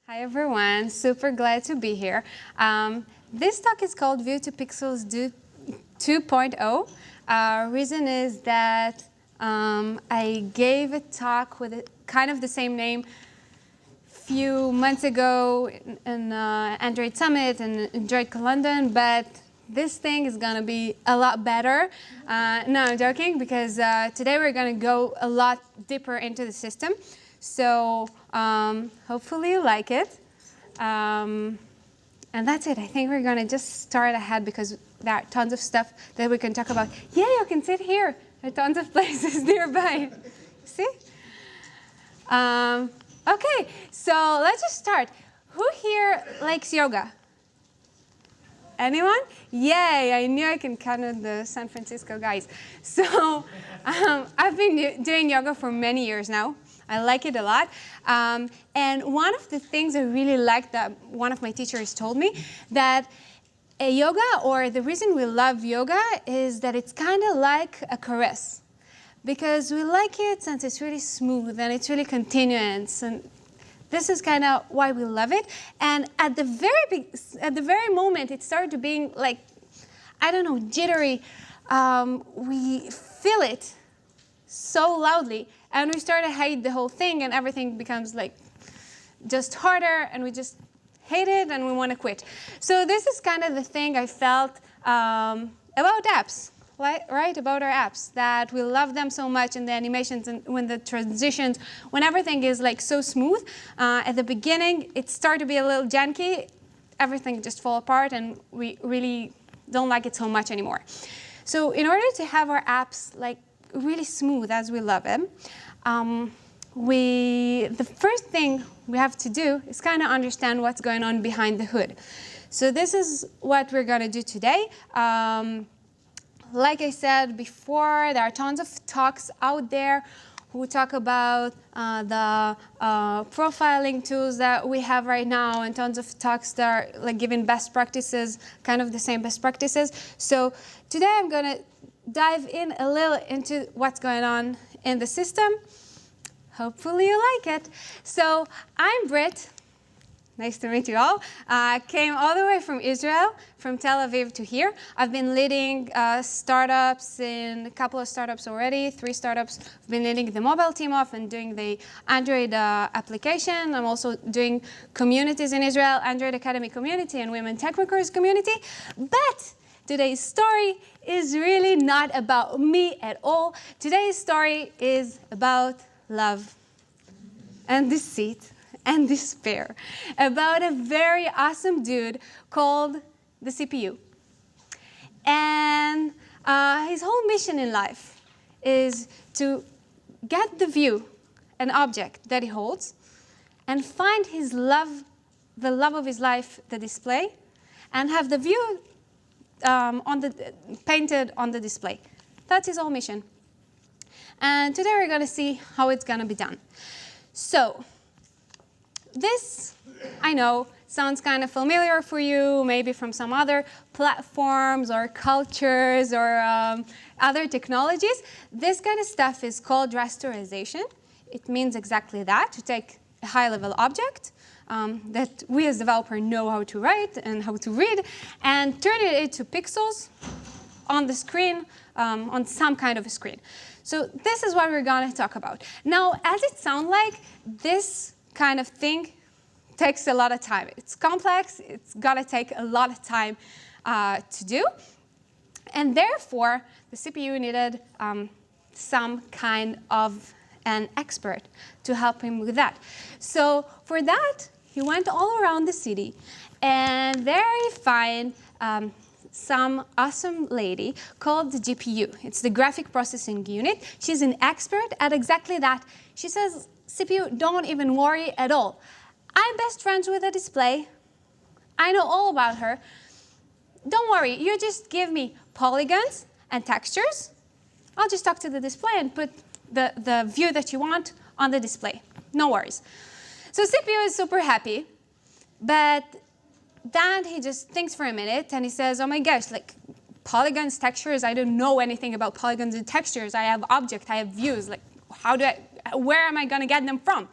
Hi everyone, super glad to be here. This talk is called View to Pixels 2.0. Reason is that I gave a talk with kind of the same name few months ago in Android Summit and in droidcon London, but this thing is going to be a lot better. No, I'm joking, because today we're going to go a lot deeper into the system. So hopefully you like it. And that's it. I think we're going to just start ahead because there are tons of stuff that we can talk about. Yeah, you can sit here. There are tons of places nearby. See? Okay, so let's just start. Who here likes yoga? Anyone? Yay, I knew I can count on the San Francisco guys. So I've been doing yoga for many years now. I like it a lot. And one of the things I really liked that one of my teachers told me, that a yoga, or the reason we love yoga, is that it's kind of like a caress. Because we like it since it's really smooth and it's really continuous. And this is kind of why we love it. And at the very moment it started being like, I don't know, jittery, we feel it so loudly. And we start to hate the whole thing, and everything becomes like just harder, and we just hate it, and we want to quit. So this is kind of the thing I felt about apps, right? About our apps, that we love them so much, and the animations, and when the transitions, when everything is like so smooth. At the beginning, it started to be a little janky. Everything just fall apart, and we really don't like it so much anymore. So in order to have our apps like really smooth as we love them, the first thing we have to do is kind of understand what's going on behind the hood. So this is what we're going to do today. Like I said before, there are tons of talks out there who talk about the profiling tools that we have right now, and tons of talks that are like giving best practices, kind of the same best practices. So today I'm going to dive in a little into what's going on in the system. Hopefully you like it. So I'm Britt. Nice to meet you all. Came all the way from Israel, from Tel Aviv to here. I've been leading startups in a couple of startups already, 3 startups. I've been leading the mobile team off and doing the Android application. I'm also doing communities in Israel, Android Academy community and Women Tech Makers community. But today's story is really not about me at all. Today's story is about love and deceit and despair, about a very awesome dude called the CPU. And his whole mission in life is to get the view, an object that he holds, and find his love, the love of his life, the display, and have the view painted on the display. That's his whole mission. And today we're going to see how it's going to be done. So this, I know, sounds kind of familiar for you, maybe from some other platforms or cultures or other technologies. This kind of stuff is called rasterization. It means exactly that, to take a high-level object that we as developers know how to write and how to read, and turn it into pixels on the screen, on some kind of a screen. So this is what we're going to talk about. Now, as it sounds like, this kind of thing takes a lot of time. It's complex. It's going to take a lot of time to do. And therefore, the CPU needed some kind of an expert to help him with that. So for that, he went all around the city, and there he found some awesome lady called the GPU. It's the graphic processing unit. She's an expert at exactly that. She says, CPU, don't even worry at all. I'm best friends with the display. I know all about her. Don't worry, you just give me polygons and textures. I'll just talk to the display and put the view that you want on the display. No worries. So CPU is super happy, but then he just thinks for a minute and he says, oh my gosh, like polygons, textures, I don't know anything about polygons and textures. I have objects, I have views. Like, where am I going to get them from?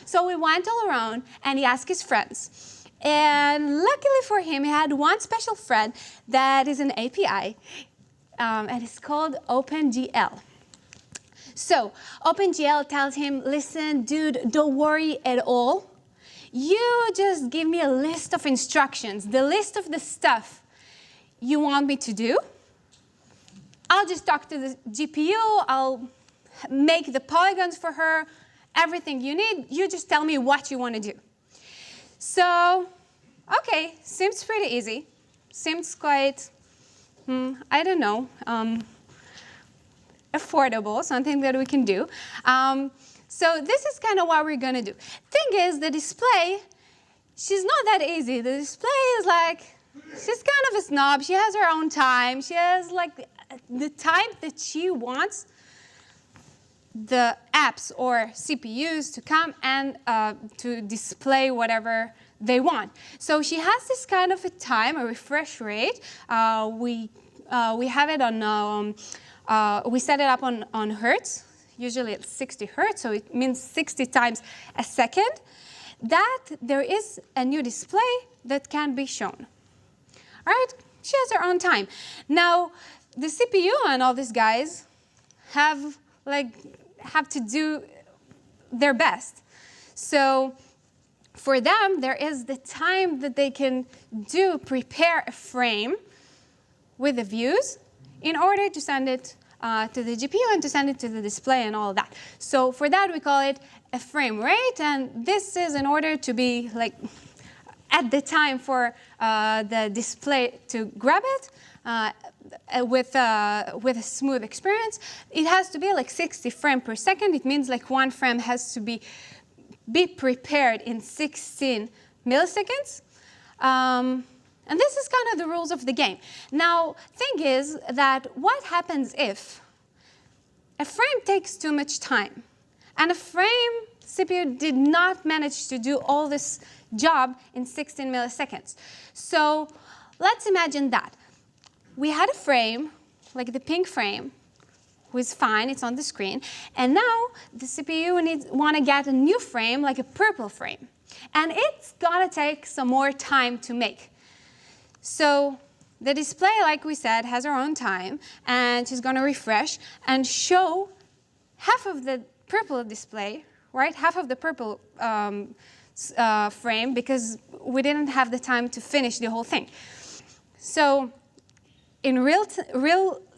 So we went all around and he asked his friends. And luckily for him, he had one special friend that is an API, and it's called OpenGL. So OpenGL tells him, listen, dude, don't worry at all. You just give me a list of instructions, the list of the stuff you want me to do. I'll just talk to the GPU. I'll make the polygons for her, everything you need. You just tell me what you want to do. So, okay, seems pretty easy. Seems quite, I don't know, affordable, something that we can do. So this is kind of what we're going to do. Thing is, the display, she's not that easy. The display is like, she's kind of a snob. She has her own time. She has like the time that she wants the apps or CPUs to come and to display whatever they want. So she has this kind of a time, a refresh rate. We have it on, we set it up on hertz. Usually it's 60 hertz, so it means 60 times a second, that there is a new display that can be shown. All right, she has her own time. Now, the CPU and all these guys have to do their best. So for them, there is the time that they can prepare a frame with the views in order to send it to the GPU and to send it to the display and all of that. So for that, we call it a frame rate, and this is in order to be like at the time for the display to grab it with a smooth experience. It has to be like 60 frames per second. It means like one frame has to be prepared in 16 milliseconds. And this is kind of the rules of the game. Now, thing is that what happens if a frame takes too much time and a frame CPU did not manage to do all this job in 16 milliseconds? So let's imagine that. We had a frame, like the pink frame, was fine, it's on the screen, and now the CPU want to get a new frame, like a purple frame. And it's gonna take some more time to make. So the display, like we said, has her own time, and she's going to refresh and show half of the purple display, right? Half of the purple frame, because we didn't have the time to finish the whole thing. So in real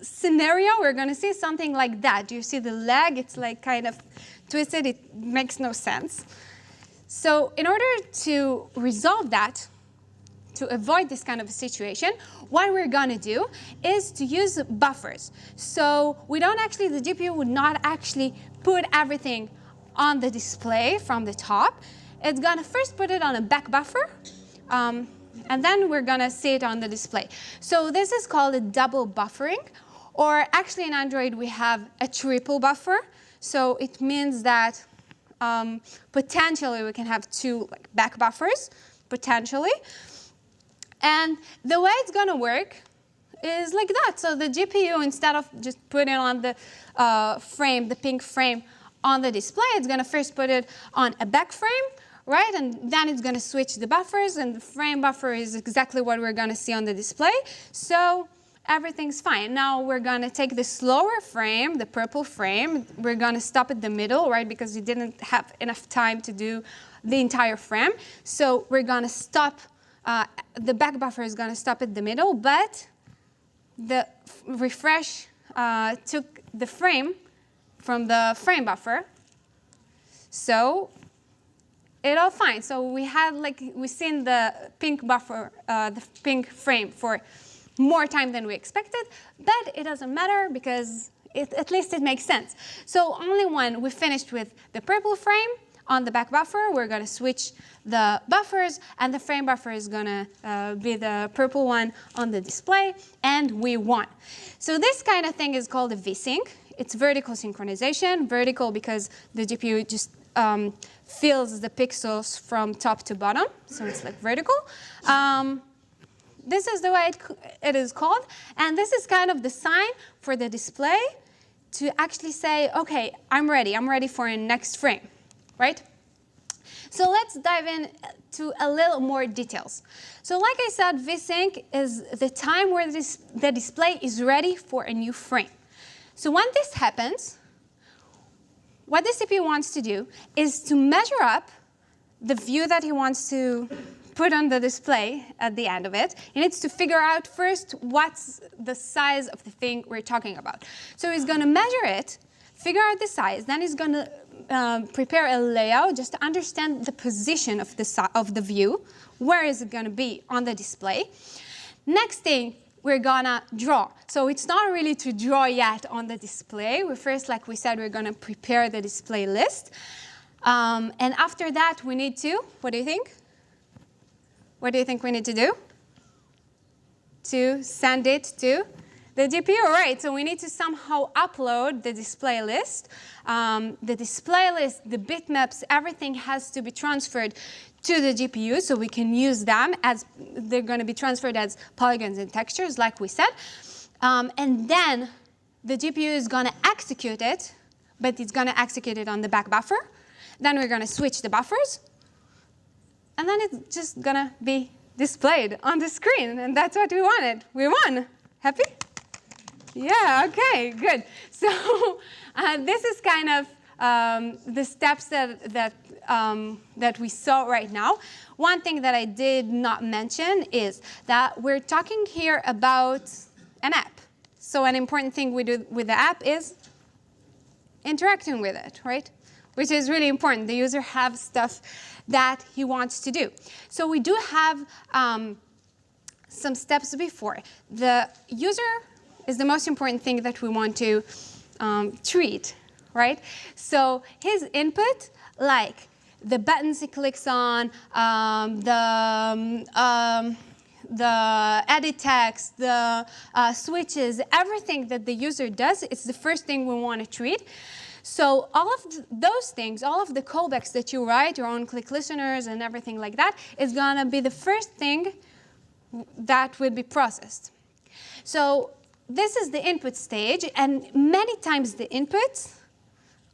scenario, we're going to see something like that. Do you see the leg? It's like kind of twisted. It makes no sense. So in order to resolve that, to avoid this kind of a situation, what we're going to do is to use buffers. So we don't actually, the GPU would not actually put everything on the display from the top. It's going to first put it on a back buffer, and then we're going to see it on the display. So this is called a double buffering, or actually in Android we have a triple buffer. So it means that potentially we can have two back buffers, potentially. And the way it's going to work is like that. So the GPU, instead of just putting on the frame, the pink frame, on the display, it's going to first put it on a back frame, right? And then it's going to switch the buffers, and the frame buffer is exactly what we're going to see on the display. So everything's fine. Now we're going to take the slower frame, the purple frame. We're going to stop at the middle, right? Because you didn't have enough time to do the entire frame. So we're going to stop. The back buffer is going to stop at the middle, but the refresh took the frame from the frame buffer. So it all fine. So we seen the pink buffer, the pink frame for more time than we expected, but it doesn't matter because at least it makes sense. So only when we finished with the purple frame on the back buffer, we're going to switch the buffers, and the frame buffer is going to be the purple one on the display, and we won. So this kind of thing is called a VSync. It's vertical synchronization. Vertical because the GPU just fills the pixels from top to bottom, so it's like vertical. This is the way it is called, and this is kind of the sign for the display to actually say, okay, I'm ready for a next frame, right? So let's dive into a little more details. So like I said, vsync is the time where the display is ready for a new frame. So when this happens, what the CPU wants to do is to measure up the view that he wants to put on the display at the end of it. He needs to figure out first what's the size of the thing we're talking about. So he's going to measure it, figure out the size, then he's going to prepare a layout just to understand the position of the view, where is it going to be on the display. Next thing, we're going to draw. So it's not really to draw yet on the display. First, like we said, we're going to prepare the display list. And after that, we need to, what do you think? What do you think we need to do? To send it to the GPU, right? So we need to somehow upload the display list. The display list, the bitmaps, everything has to be transferred to the GPU so we can use them as they're going to be transferred as polygons and textures, like we said. And then the GPU is going to execute it, but it's going to execute it on the back buffer. Then we're going to switch the buffers. And then it's just going to be displayed on the screen. And that's what we wanted. We won. Happy? Yeah, OK, good. So this is kind of the steps that we saw right now. One thing that I did not mention is that we're talking here about an app. So an important thing we do with the app is interacting with it, right? Which is really important. The user has stuff that he wants to do. So we do have some steps before. The user is the most important thing that we want to treat, right? So his input, like the buttons he clicks on, the edit text, the switches, everything that the user does, it's the first thing we want to treat. So all of those things, all of the callbacks that you write, your own click listeners and everything like that, is going to be the first thing that will be processed. So this is the input stage, and many times the inputs,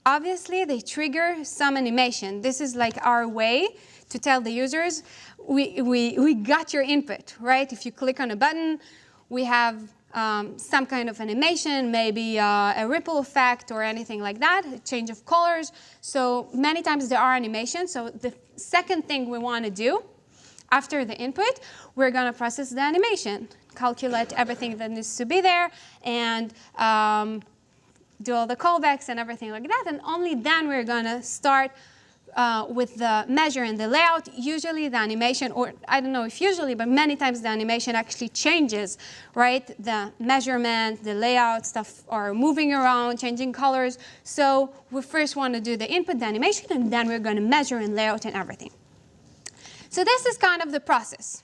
obviously, they trigger some animation. This is like our way to tell the users, we got your input, right? If you click on a button, we have some kind of animation, maybe a ripple effect or anything like that, a change of colors. So many times there are animations. So the second thing we want to do after the input, we're going to process the animation, calculate everything that needs to be there, and do all the callbacks and everything like that. And only then we're going to start with the measure and the layout. Usually the animation, or I don't know if usually, but many times the animation actually changes, right? The measurement, the layout, stuff are moving around, changing colors. So we first want to do the input, the animation, and then we're going to measure and layout and everything. So this is kind of the process,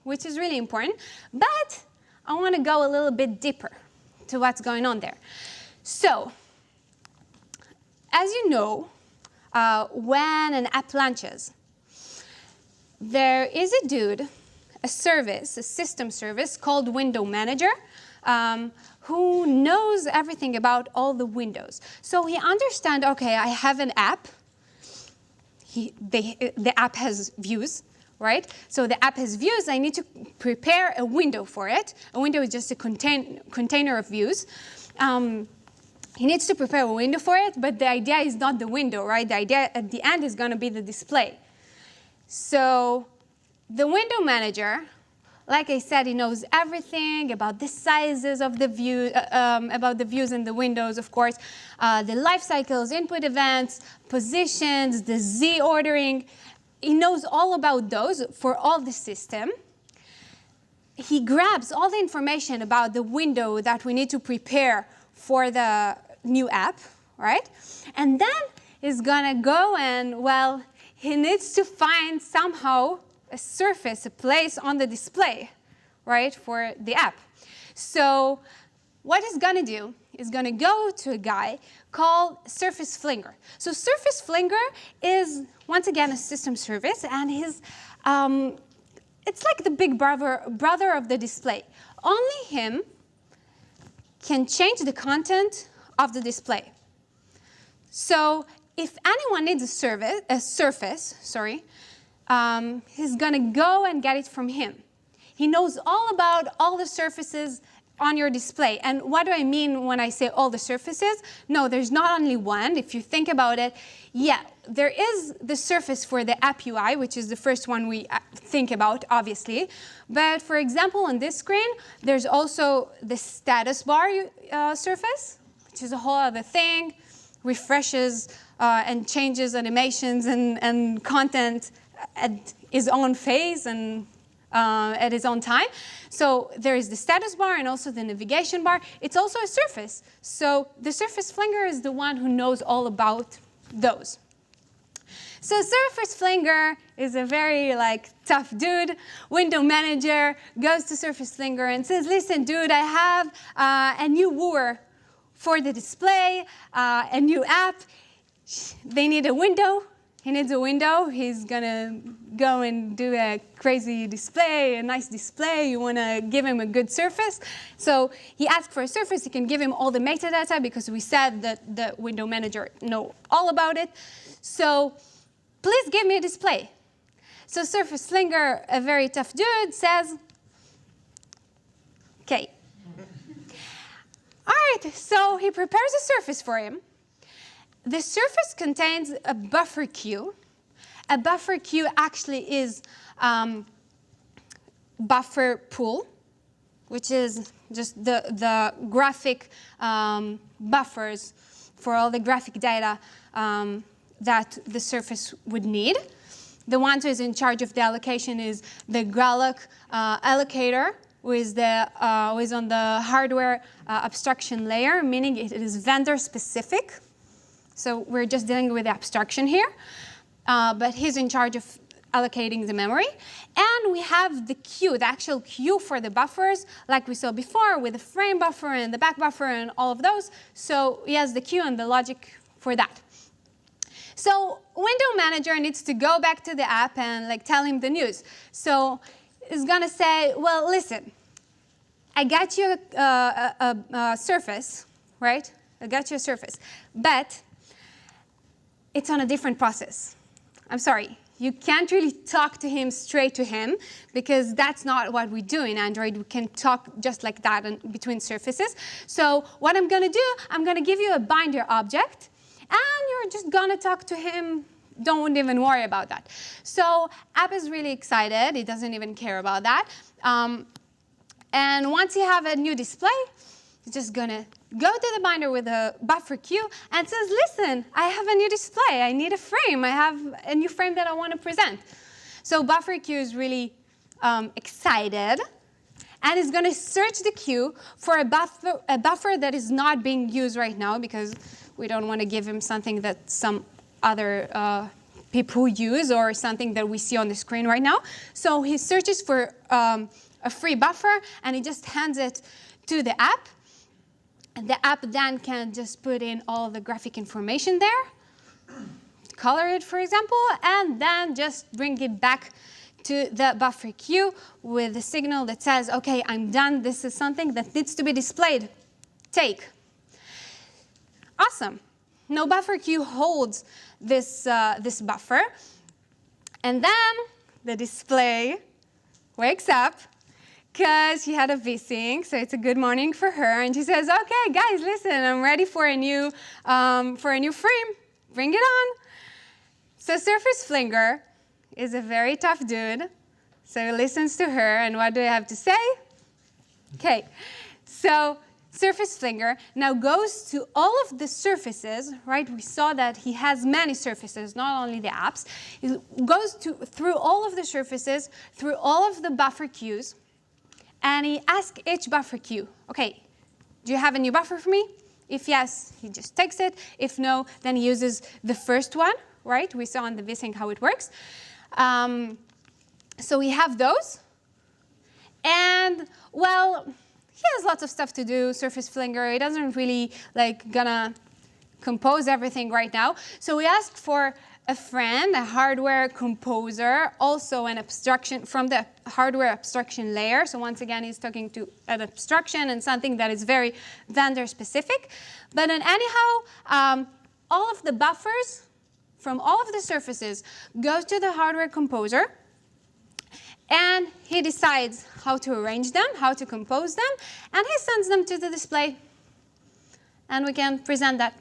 which is really important. But I want to go a little bit deeper to what's going on there. So as you know, when an app launches, there is a dude, a service, a system service called Window Manager, who knows everything about all the windows. So he understands, OK, I have an app. The app has views, right? So the app has views. I need to prepare a window for it. A window is just a container of views. He needs to prepare a window for it, but the idea is not the window, right? The idea at the end is going to be the display. So the window manager, like I said, he knows everything about the sizes of the view, about the views and the windows, of course, the life cycles, input events, positions, the Z ordering. He knows all about those for all the system. He grabs all the information about the window that we need to prepare for the new app, right? And then he's going to go and, well, he needs to find somehow a surface, a place on the display, right, for the app. So what he's going to do is going to go to a guy called Surface Flinger. So Surface Flinger is, once again, a system service, and he's, it's like the big brother of the display. Only him can change the content of the display. So if anyone needs a surface, he's going to go and get it from him. He knows all about all the surfaces on your display. And what do I mean when I say all the surfaces? No, there's not only one. If you think about it, yeah, there is the surface for the app UI, which is the first one we think about, obviously. But for example, on this screen, there's also the status bar surface, which is a whole other thing, refreshes and changes animations and content at his own phase and at his own time. So there is the status bar and also the navigation bar. It's also a surface. So the surface flinger is the one who knows all about those. So surface flinger is a very tough dude. Window manager goes to surface flinger and says, listen, dude, I have a new wooer for the display, a new app. They need a window. He needs a window. He's going to go and do a crazy display, a nice display. You want to give him a good surface. So he asks for a surface. You can give him all the metadata because we said that the window manager knows all about it. So please give me a display. So surface flinger, a very tough dude, says, OK. All right, so he prepares a surface for him. The surface contains a buffer queue. A buffer queue actually is buffer pool, which is just the graphic buffers for all the graphic data that the surface would need. The one who is in charge of the allocation is the Gralloc allocator, who is on the hardware abstraction layer, meaning it is vendor specific. So we're just dealing with the abstraction here. But he's in charge of allocating the memory. And we have the queue, the actual queue for the buffers, like we saw before, with the frame buffer and the back buffer and all of those. So he has the queue and the logic for that. So window manager needs to go back to the app and tell him the news. So he's going to say, well, listen, I got you a surface, right? I got you a surface. But it's on a different process. I'm sorry. You can't really talk to him straight to him because that's not what we do in Android. We can talk just like that between surfaces. So what I'm going to do, I'm going to give you a binder object, and you're just going to talk to him. Don't even worry about that. So app is really excited. He doesn't even care about that. And once you have a new display, he's just going to go to the binder with a buffer queue and says, listen, I have a new display. I need a frame. I have a new frame that I want to present. So buffer queue is really excited. And is going to search the queue for a buffer that is not being used right now because we don't want to give him something that some other people use or something that we see on the screen right now. So he searches for a free buffer, and he just hands it to the app. And the app then can just put in all the graphic information there, color it, for example, and then just bring it back to the buffer queue with a signal that says, OK, I'm done. This is something that needs to be displayed. Take. Awesome. No buffer queue holds this buffer. And then the display wakes up because she had a vsync, so it's a good morning for her. And she says, OK, guys, listen, I'm ready for a new frame. Bring it on. So Surface Flinger is a very tough dude. So he listens to her. And what do I have to say? OK, so Surface Flinger now goes to all of the surfaces, right? We saw that he has many surfaces, not only the apps. He goes through all of the surfaces, through all of the buffer queues, and he asks each buffer queue, OK, do you have a new buffer for me? If yes, he just takes it. If no, then he uses the first one, right? We saw on the vsync how it works. So we have those. And, well, he has lots of stuff to do, Surface Flinger. He doesn't really gonna compose everything right now. So we asked for a friend, a hardware composer, also an abstraction from the hardware abstraction layer. So once again, he's talking to an abstraction and something that is very vendor specific. But then anyhow, all of the buffers from all of the surfaces goes to the hardware composer, and he decides how to arrange them, how to compose them, and he sends them to the display. And we can present that.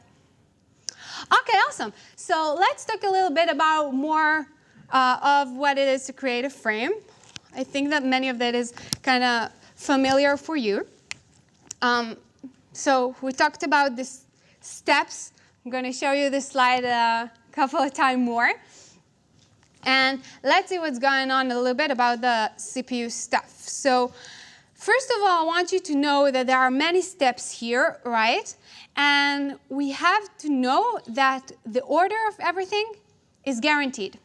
Okay, awesome. So let's talk a little bit about more of what it is to create a frame. I think that many of that is kind of familiar for you. So we talked about these steps. I'm going to show you this slide a couple of times more. And let's see what's going on a little bit about the CPU stuff. So first of all, I want you to know that there are many steps here, right? And we have to know that the order of everything is guaranteed.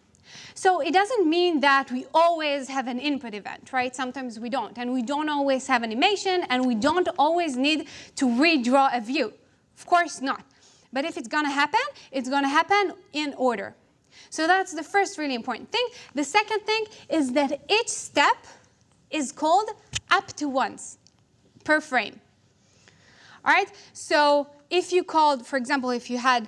So it doesn't mean that we always have an input event, right? Sometimes we don't. And we don't always have animation, and we don't always need to redraw a view. Of course not. But if it's going to happen in order. So that's the first really important thing. The second thing is that each step is called up to once per frame. All right? So if you called, for example, if you had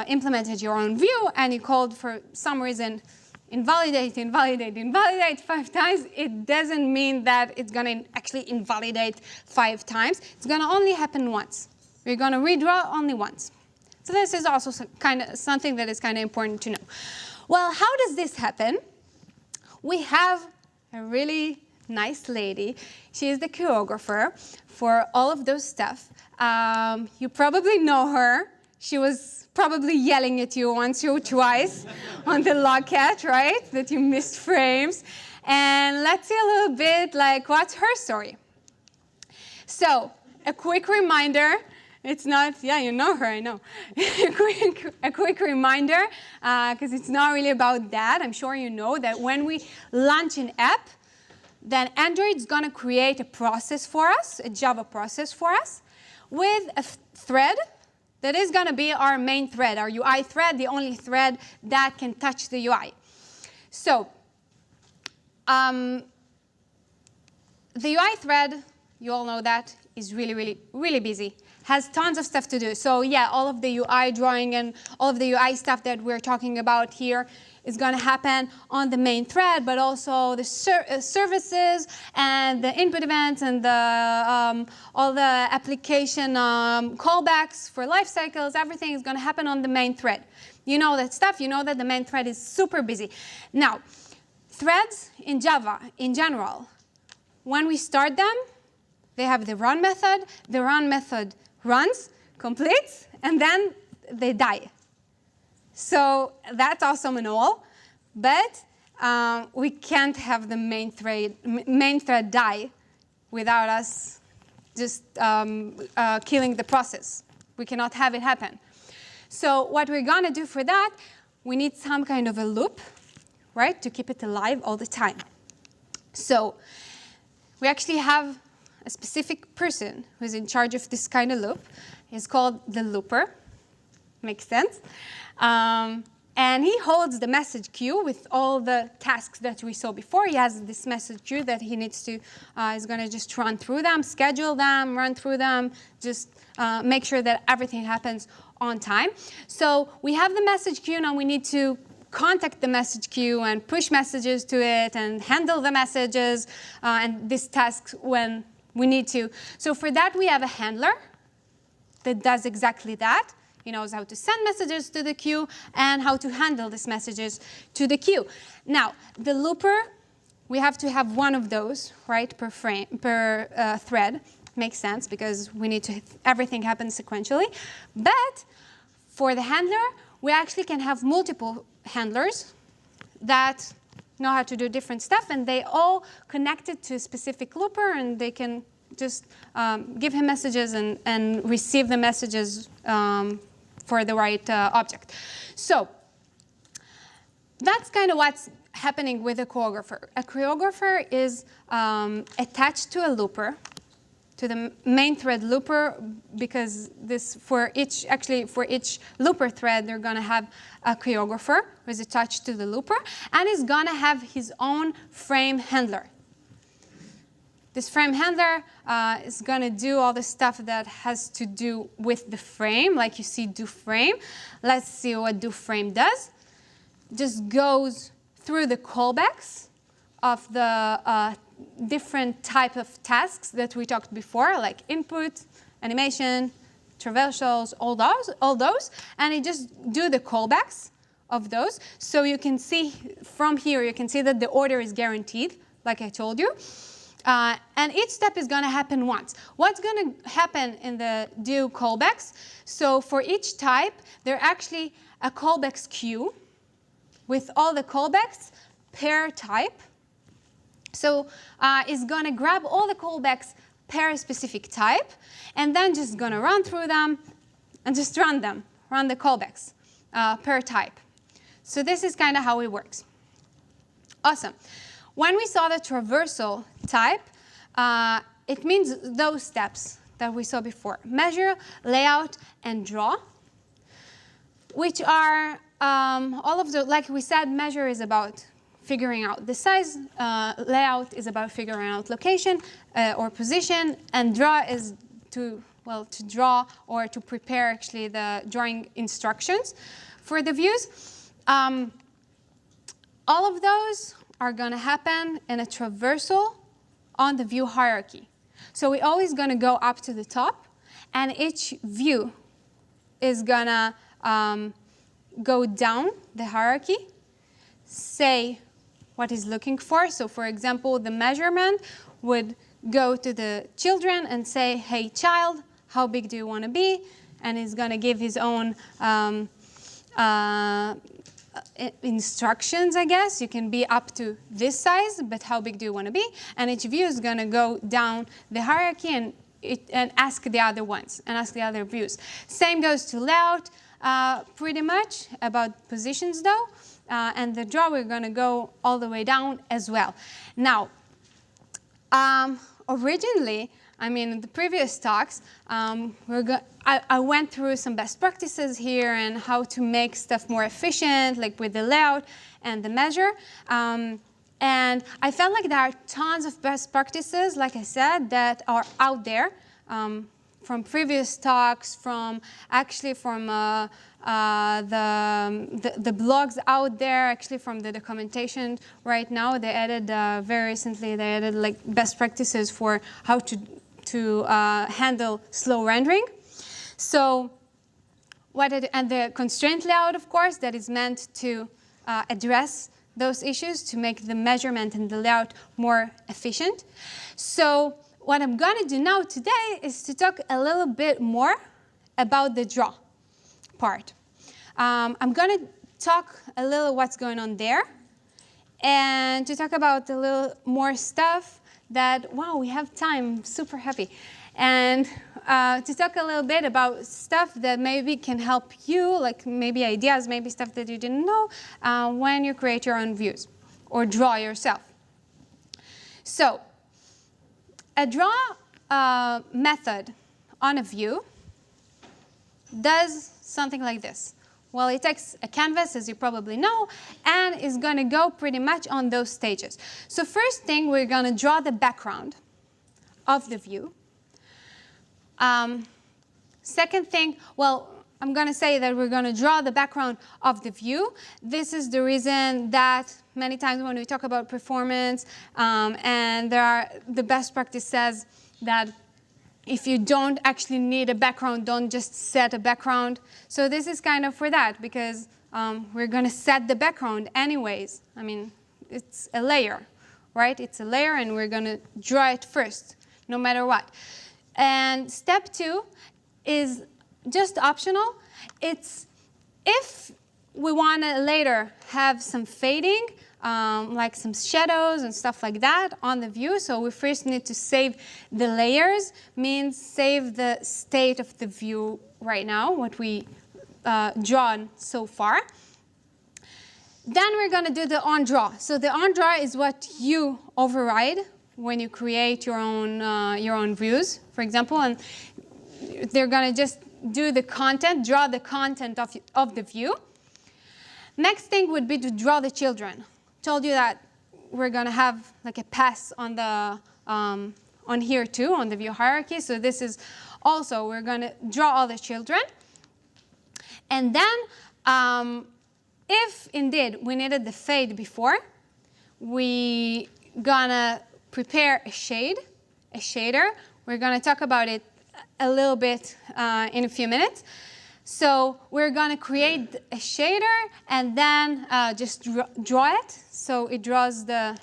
implemented your own view and you called for some reason invalidate 5 times, it doesn't mean that it's going to actually invalidate 5 times. It's going to only happen once. We're going to redraw only once. So this is also something that is kind of important to know. Well, how does this happen? We have a really nice lady. She is the choreographer for all of those stuff. You probably know her. She was probably yelling at you once or twice on the logcat, right? That you missed frames. And let's see a little bit like what's her story. So a quick reminder. It's not, yeah, you know her, I know. a quick reminder, because it's not really about that. I'm sure you know that when we launch an app, then Android's going to create a process for us, a Java process for us, with a thread that is going to be our main thread, our UI thread, the only thread that can touch the UI. So the UI thread, you all know that, is really, really, really busy. Has tons of stuff to do. So yeah, all of the UI drawing and all of the UI stuff that we're talking about here is going to happen on the main thread, but also the services and the input events and the, all the application callbacks for life cycles, everything is going to happen on the main thread. You know that stuff. You know that the main thread is super busy. Now, threads in Java, in general, when we start them, they have the run method. The run method runs, completes, and then they die. So that's awesome and all, but we can't have the main thread die without us just killing the process. We cannot have it happen. So what we're going to do for that, we need some kind of a loop, right, to keep it alive all the time. So we actually have a specific person who's in charge of this kind of loop. He's called the looper. Makes sense. And he holds the message queue with all the tasks that we saw before. He has this message queue that he needs to, is going to just run through them, schedule them, run through them, just make sure that everything happens on time. So we have the message queue. Now we need to contact the message queue and push messages to it and handle the messages and these tasks when we need to. So for that, we have a handler that does exactly that. He knows how to send messages to the queue and how to handle these messages to the queue. Now, the looper, we have to have one of those, right, per thread. Makes sense because we need to everything happen sequentially. But for the handler, we actually can have multiple handlers that know how to do different stuff, and they all connected to a specific looper, and they can just give him messages and receive the messages for the right object. So that's kind of what's happening with a choreographer. A choreographer is attached to a looper, to the main thread looper, because this for each looper thread, they're going to have a choreographer who is attached to the looper, and is going to have his own frame handler. this frame handler is going to do all the stuff that has to do with the frame, like you see do frame. Let's see what do frame does. Just goes through the callbacks of the different type of tasks that we talked before, like input, animation, traversals, all those, and it just do the callbacks of those. So you can see from here, you can see that the order is guaranteed, like I told you. And each step is going to happen once. What's going to happen in the do callbacks? So for each type, there's actually a callbacks queue with all the callbacks per type. So it's going to grab all the callbacks per specific type, and then just going to run through them and just run the callbacks per type. So this is kind of how it works. Awesome. When we saw the traversal type, it means those steps that we saw before: measure, layout, and draw, which are all of the, like we said, measure is about figuring out the size, layout is about figuring out location or position, and draw is to draw or to prepare actually the drawing instructions for the views. All of those are going to happen in a traversal on the view hierarchy. So we're always going to go up to the top, and each view is going to go down the hierarchy, say what it's looking for. So for example, the measurement would go to the children and say, hey child, how big do you want to be? And he's going to give his own instructions, I guess. You can be up to this size, but how big do you want to be? And each view is going to go down the hierarchy and ask the other ones, and ask the other views. Same goes to layout, pretty much about positions though. And the draw, we're going to go all the way down as well. Now, originally, I mean, in the previous talks, I went through some best practices here and how to make stuff more efficient, like with the layout and the measure. And I felt like there are tons of best practices, like I said, that are out there from previous talks, from the blogs out there, actually from the documentation right now. They added very recently. They added like best practices for how to handle slow rendering. So and the constraint layout, of course, that is meant to address those issues, to make the measurement and the layout more efficient. So what I'm going to do now today is to talk a little bit more about the draw part. I'm going to talk a little what's going on there, and to talk about a little more stuff that, wow, we have time, super happy. And to talk a little bit about stuff that maybe can help you, like maybe ideas, maybe stuff that you didn't know when you create your own views or draw yourself. So a draw method on a view does something like this. Well, it takes a canvas, as you probably know, and is going to go pretty much on those stages. So first thing, we're going to draw the background of the view. Second thing, well, I'm going to say that we're going to draw the background of the view. This is the reason that many times when we talk about performance, and the best practice says that if you don't actually need a background, don't just set a background. So this is kind of for that, because we're going to set the background anyways. I mean, it's a layer, right? It's a layer, and we're going to draw it first, no matter what. And step 2 is just optional. It's if we want to later have some fading, like some shadows and stuff like that on the view. So we first need to save the layers, means save the state of the view right now, what we drawn so far. Then we're going to do the on-draw. So the on-draw is what you override when you create your own views, for example, and they're going to just do the content, draw the content of the view. Next thing would be to draw the children. Told you that we're going to have like a pass on the on here too, on the view hierarchy. So this is also, we're going to draw all the children. And then, if indeed we needed the fade before, we gonna prepare a shader. We're gonna talk about it a little bit in a few minutes. So we're gonna create a shader and then just draw it. So it draws the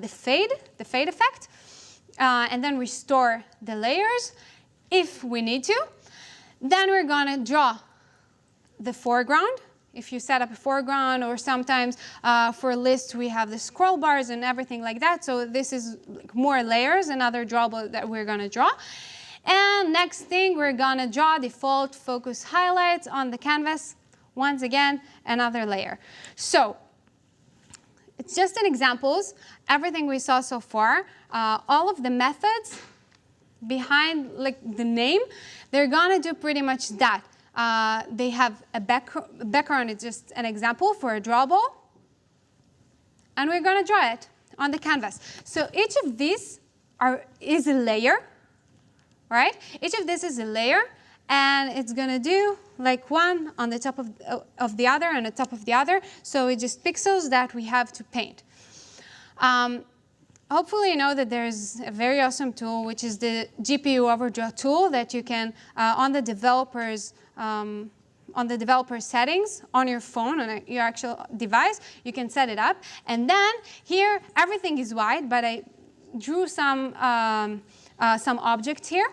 fade effect, and then restore the layers if we need to. Then we're gonna draw the foreground. If you set up a foreground, or sometimes for a list we have the scroll bars and everything like that. So this is like more layers, another drawable that we're gonna draw. And next thing, we're gonna draw default focus highlights on the canvas. Once again, another layer. So it's just an examples, everything we saw so far, all of the methods behind like the name, they're gonna do pretty much that. They have a background, it's just an example for a drawable, and we're going to draw it on the canvas. So each of these is a layer, right? Each of this is a layer, and it's going to do like one on the top of the other and the top of the other. So it's just pixels that we have to paint. Hopefully you know that there's a very awesome tool, which is the GPU overdraw tool that you can, on the developer settings on your phone, on your actual device, you can set it up. And then here, everything is white, but I drew some objects here.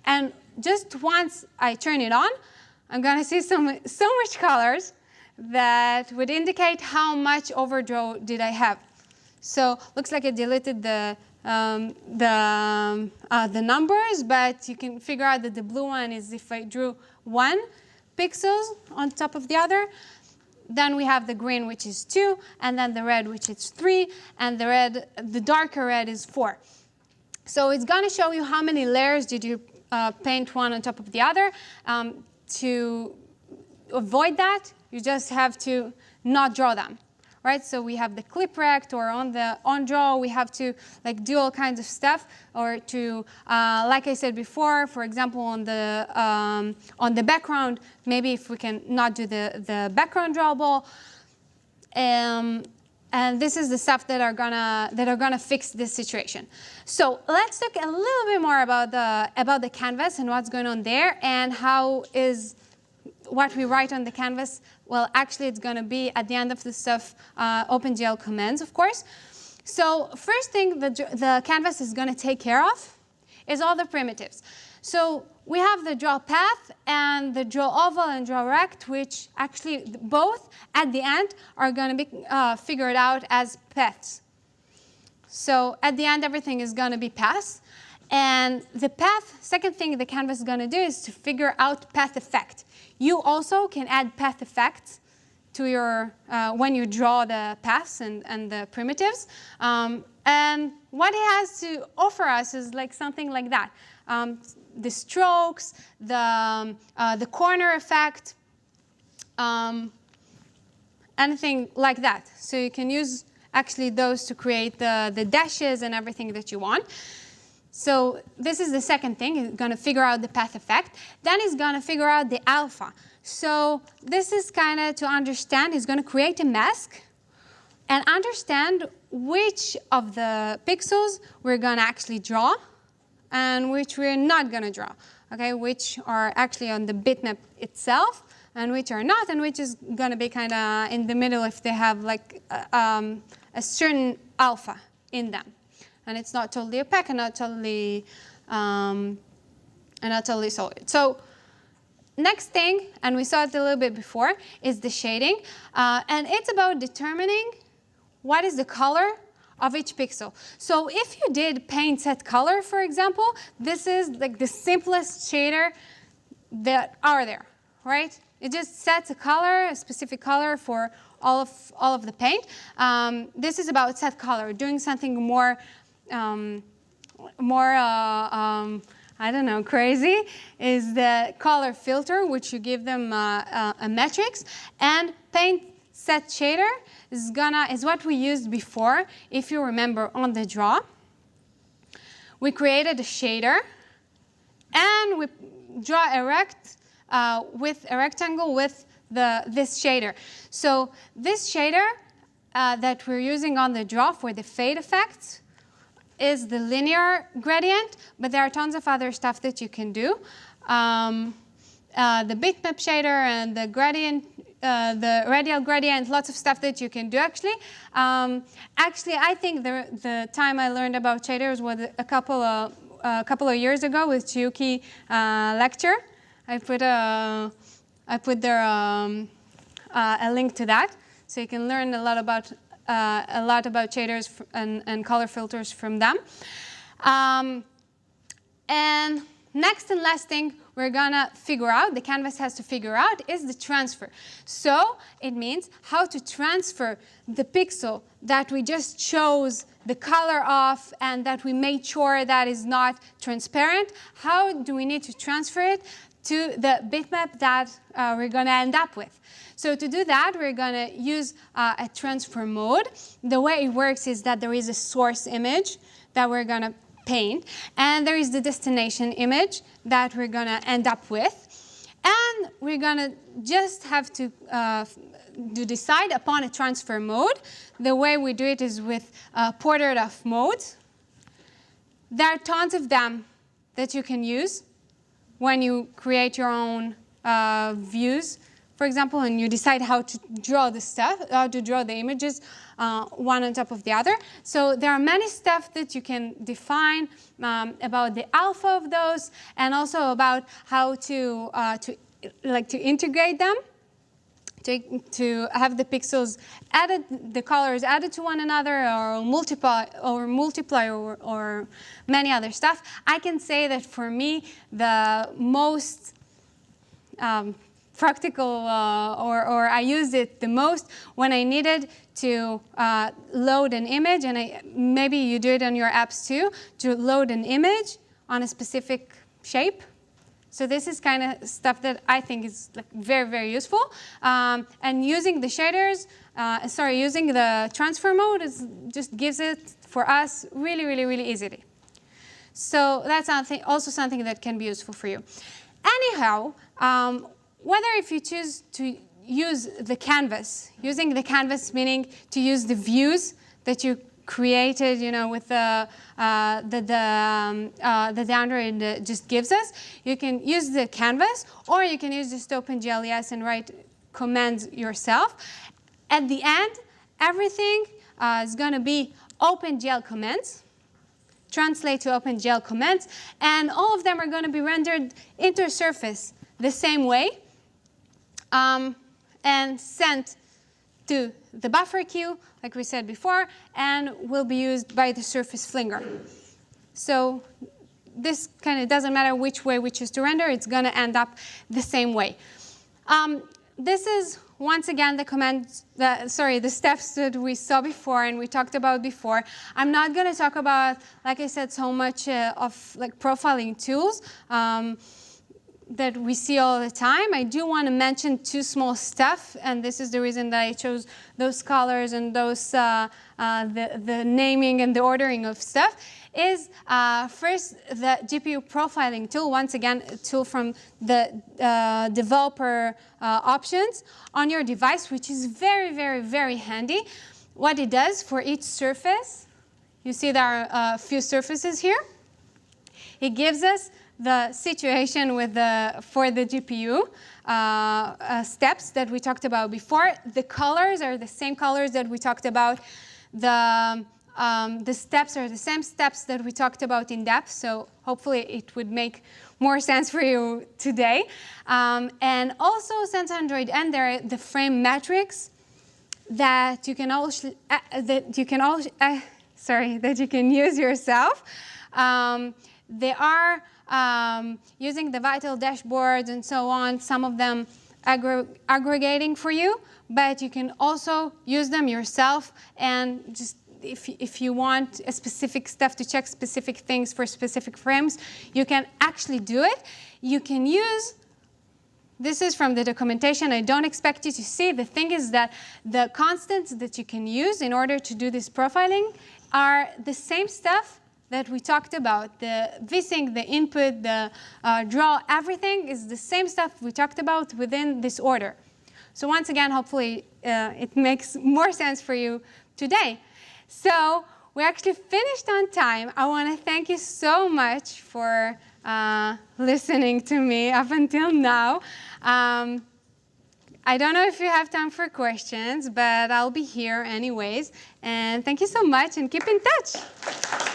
And just once I turn it on, I'm going to see so much colors that would indicate how much overdraw did I have. So looks like I deleted the numbers, but you can figure out that the blue one is if I drew 1 pixels on top of the other. Then we have the green, which is 2, and then the red, which is 3, and the darker red is 4. So it's going to show you how many layers did you paint one on top of the other. To avoid that, you just have to not draw them. Right, so we have the clip rect, or on the on-draw, we have to like do all kinds of stuff, or to, like I said before, for example, on the background, maybe if we can not do the background drawable, and this is the stuff that are gonna fix this situation. So let's talk a little bit more about the canvas and what's going on there, and how is what we write on the canvas. Well, actually, it's going to be at the end of the stuff, OpenGL commands, of course. So first thing the canvas is going to take care of is all the primitives. So we have the draw path and the draw oval and draw rect, which actually both at the end are going to be figured out as paths. So at the end, everything is going to be paths. And the path, second thing the canvas is going to do is to figure out path effect. You also can add path effects to your, when you draw the paths and the primitives. And what it has to offer us is like something like that. The strokes, the corner effect, anything like that. So you can use actually those to create the dashes and everything that you want. So this is the second thing. It's going to figure out the path effect. Then it's going to figure out the alpha. So this is kind of to understand. It's going to create a mask and understand which of the pixels we're going to actually draw and which we're not going to draw. Okay, which are actually on the bitmap itself and which are not, and which is going to be kind of in the middle if they have like a certain alpha in them. And it's not totally opaque and not totally solid. So next thing, and we saw it a little bit before, is the shading. And it's about determining what is the color of each pixel. So if you did paint set color, for example, this is like the simplest shader that are there, right? It just sets a color, a specific color for all of the paint. This is about set color, doing something more I don't know, crazy, is the color filter, which you give them a matrix, and paint set shader is what we used before, if you remember, on the draw. we created a shader, and we draw a rectangle with this shader. So this shader that we're using on the draw for the fade effect is the linear gradient, but there are tons of other stuff that you can do. The bitmap shader and the gradient, the radial gradient, lots of stuff that you can do actually. Actually, I think the time I learned about shaders was a couple of years ago with junky lecture. I put there a link to that, so you can learn a lot about shaders and color filters from them. And next and last thing we're gonna figure out, the canvas has to figure out, is the transfer. So it means how to transfer the pixel that we just chose the color of and that we made sure that is not transparent. How do we need to transfer it to the bitmap that we're gonna end up with? So to do that, we're gonna use a transfer mode. The way it works is that there is a source image that we're gonna paint, and there is the destination image that we're gonna end up with, and we're gonna just have to decide upon a transfer mode. The way we do it is with portrait of modes. There are tons of them that you can use when you create your own views, for example, and you decide how to draw the stuff, how to draw the images one on top of the other. So there are many stuff that you can define about the alpha of those, and also about how to integrate them, to have the pixels added, the colors added to one another, or multiply, or many other stuff. I can say that for me, the most practical, or I used it the most when I needed to load an image, and maybe you do it on your apps too, to load an image on a specific shape. So this is kind of stuff that I think is like very, very useful. And using the shaders, using the transfer mode just gives it for us really, really, really easily. So that's also something that can be useful for you. Anyhow, whether if you choose to use the canvas, using the canvas meaning to use the views that you created, with the Android just gives us, you can use the canvas, or you can use just OpenGLES and write commands yourself. At the end, everything is going to be OpenGL commands, translate to OpenGL commands, and all of them are going to be rendered into a surface the same way, and sent to the buffer queue, like we said before, and will be used by the surface flinger. So this kind of doesn't matter which way we choose to render, it's going to end up the same way. This is, once again, the steps that we saw before and we talked about before. I'm not going to talk about, like I said, so much of like profiling tools that we see all the time. I do want to mention two small stuff, and this is the reason that I chose those colors and those the naming and the ordering of stuff. Is first the GPU profiling tool. Once again, a tool from the developer options on your device, which is very, very, very handy. What it does for each surface, you see there are a few surfaces here. It gives us the situation for the GPU steps that we talked about before. The colors are the same colors that we talked about. The steps are the same steps that we talked about in depth, so hopefully it would make more sense for you today. And also, since Android N, there are the frame metrics that you can use yourself. They are using the vital dashboards and so on, some of them aggregating for you, but you can also use them yourself, and just if you want a specific stuff to check specific things for specific frames, you can actually do it. You can use, this is from the documentation, I don't expect you to see. The thing is that the constants that you can use in order to do this profiling are the same stuff that we talked about, the vsync, the input, the draw, everything is the same stuff we talked about within this order. So once again, hopefully it makes more sense for you today. So we actually finished on time. I want to thank you so much for listening to me up until now. I don't know if you have time for questions, but I'll be here anyways. And thank you so much, and keep in touch.